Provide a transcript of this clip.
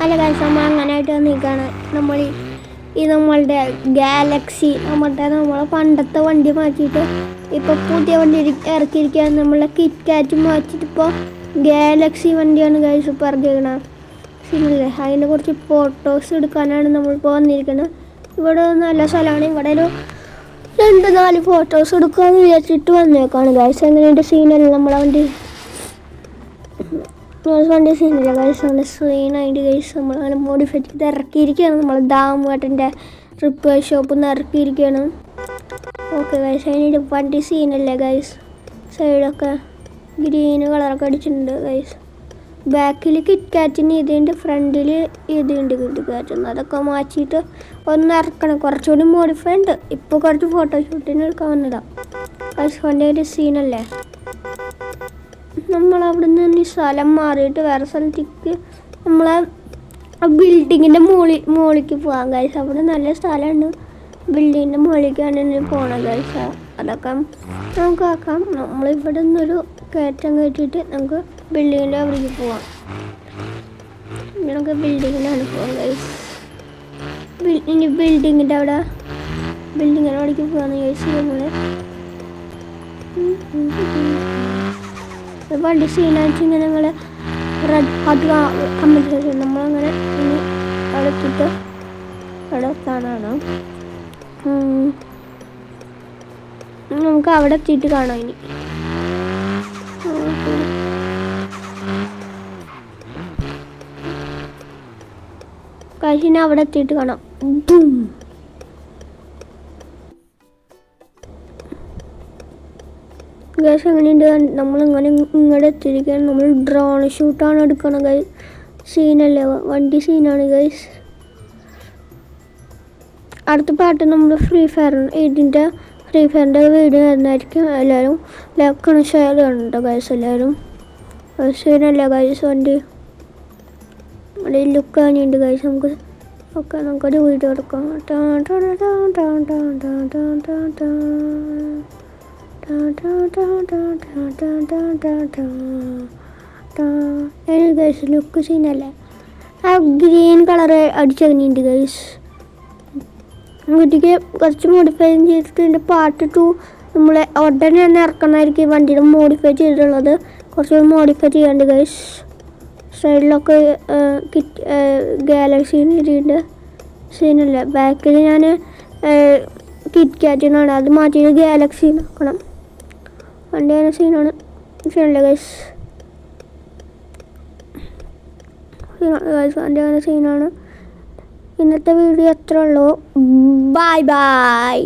അല്ല ഗൈസ്, നമ്മൾ അങ്ങനെയായിട്ട് നിൽക്കുകയാണ്. നമ്മളുടെ ഗാലക്സി നമ്മളെ പണ്ടത്തെ വണ്ടി മാറ്റിയിട്ട് ഇപ്പോൾ പുതിയ വണ്ടി ഇറക്കിയിരിക്കുകയാണ്. നമ്മളെ കിറ്റ്കാറ്റ് മാറ്റിയിട്ട് ഇപ്പോൾ ഗാലക്സി വണ്ടിയാണ് ഗൈസ് ഇപ്പോൾ ഇറക്കിയിരിക്കണം. ശരിയല്ലേ? അതിനെ കുറിച്ച് ഫോട്ടോസ് എടുക്കാനാണ് നമ്മളിപ്പോൾ വന്നിരിക്കുന്നത്. ഇവിടെ നല്ല സ്ഥലമാണ്. ഇവിടെ ഒരു 2-4 ഫോട്ടോസ് എടുക്കാമെന്ന് വിചാരിച്ചിട്ട് വന്നേക്കാണ് ഗൈസ്. എങ്ങനെയുണ്ട് സീനല്ല നമ്മളെ വണ്ടി സീനില്ല ഗൈസ്. നല്ല സീനായിട്ട് ഗൈസ് നമ്മളങ്ങനെ മോഡിഫൈ ചെയ്ത് ഇറക്കിയിരിക്കുകയാണ്. നമ്മൾ ദാമുവേട്ടൻ്റെ റിപ്പയർ ഷോപ്പിൽ നിന്ന് ഇറക്കിയിരിക്കുകയാണ്. ഓക്കെ ഗൈസ്, അതിൻ്റെ വണ്ടി സീനല്ലേ ഗൈസ്. സൈഡൊക്കെ ഗ്രീന് കളറൊക്കെ അടിച്ചിട്ടുണ്ട് ഗൈസ്. ബാക്കിൽ കിറ്റ്കാറ്റിന് ഇതുണ്ട്, ഫ്രണ്ടിൽ ഇതുണ്ട് കിറ്റ്കാറ്റ്. അതൊക്കെ മാറ്റിയിട്ട് ഒന്ന് ഇറക്കണം. കുറച്ചുകൂടി മോഡിഫൈ ഉണ്ട്. ഇപ്പോൾ കുറച്ച് ഫോട്ടോഷൂട്ടിന് എടുക്കാൻ വന്നതാണ് ഗൈസ്. വണ്ടി ഒരു സീനല്ലേ. നമ്മളവിടെ നിന്ന് സ്ഥലം മാറിയിട്ട് വേറെ സ്ഥലത്തേക്ക് നമ്മളെ ബിൽഡിങ്ങിൻ്റെ മുകളിലേക്ക് പോകാം ഗൈസ്. അവിടെ നല്ല സ്ഥലമുണ്ട്. ബിൽഡിങ്ങിൻ്റെ മുകളിലേക്കാണ് പോകണം ഗൈസ്. അതൊക്കെ നമുക്ക് ആക്കാം. നമ്മളിവിടെ നിന്നൊരു കയറ്റം കയറ്റിയിട്ട് നമുക്ക് ബിൽഡിങ്ങിൻ്റെ അവിടേക്ക് പോവാം. നമുക്ക് ബിൽഡിങ്ങിനാണ് പോകാം ഗൈസ്. ഇനി ബിൽഡിങ്ങിൻ്റെ അവിടേക്ക് പോകാമെന്ന് ഗൈസ്. വണ്ടി സീനായിട്ട് ഇങ്ങനെ ഞങ്ങൾ റെഡ് ഹാർട്ട് കമ്മിറ്റ് ചെയ്തു. നമ്മളങ്ങനെ ഇനി അവിടെ എത്തിയിട്ട് അവിടെ കാണാനോ നമുക്ക് അവിടെ എത്തിയിട്ട് കാണാം. ഇനി കാശിനെ അവിടെ എത്തിയിട്ട് കാണാം. ഗൈസ് അങ്ങനെയുണ്ട്. നമ്മളിങ്ങനെ ഇങ്ങോട്ട് എത്തിയിരിക്കുകയാണ്. നമ്മൾ ഡ്രോൺ ഷൂട്ടാണ് എടുക്കണം ഗൈസ്. സീനല്ലേ, വണ്ടി സീനാണ് ഗൈസ്. അടുത്ത പാട്ട് നമ്മൾ ഫ്രീ ഫയറിൻ്റെ വീഡിയോ വരുന്നതായിരിക്കും. എല്ലാവരും ലൈക്ക് ഷെയർ ചെയ്യണം ഗൈസ്. എല്ലാവരും സീനല്ലേ ഗൈസ്. വണ്ടി അവിടെ ലുക്ക് കാണിയുണ്ട് ഗൈസ്. നമുക്കൊരു വീഡിയോ എടുക്കാം. ഗൈസ് ലുക്ക് സീനല്ലേ. ആ ഗ്രീൻ കളർ അടിച്ചങ്ങനെയുണ്ട് ഗൈസ്. വീട്ടിലേക്ക് കുറച്ച് മോഡിഫൈ ചെയ്തിട്ടുണ്ട്. പാർട്ട് 2 നമ്മളെ ഉടനെ തന്നെ ഇറക്കണമായിരിക്കും. വണ്ടിയുടെ മോഡിഫൈ ചെയ്തിട്ടുള്ളത് കുറച്ചുകൂടി മോഡിഫൈ ചെയ്യാണ്ട് ഗൈസ്. സൈഡിലൊക്കെ ഗാലക്സി എഴുതിയിട്ടുണ്ട്. സീനല്ലേ. ബാക്കിൽ ഞാൻ കിറ്റ്കാറ്റിനാണ് അത് മാറ്റിയിട്ട് ഗാലക്സി നോക്കണം. വണ്ടി അങ്ങനെ സീനാണ്. സീനല്ലേ ഗൈസ്. വണ്ടി അങ്ങനെ സീനാണ്. ഇന്നത്തെ വീഡിയോ എത്ര ഉള്ളൂ. Bye bye.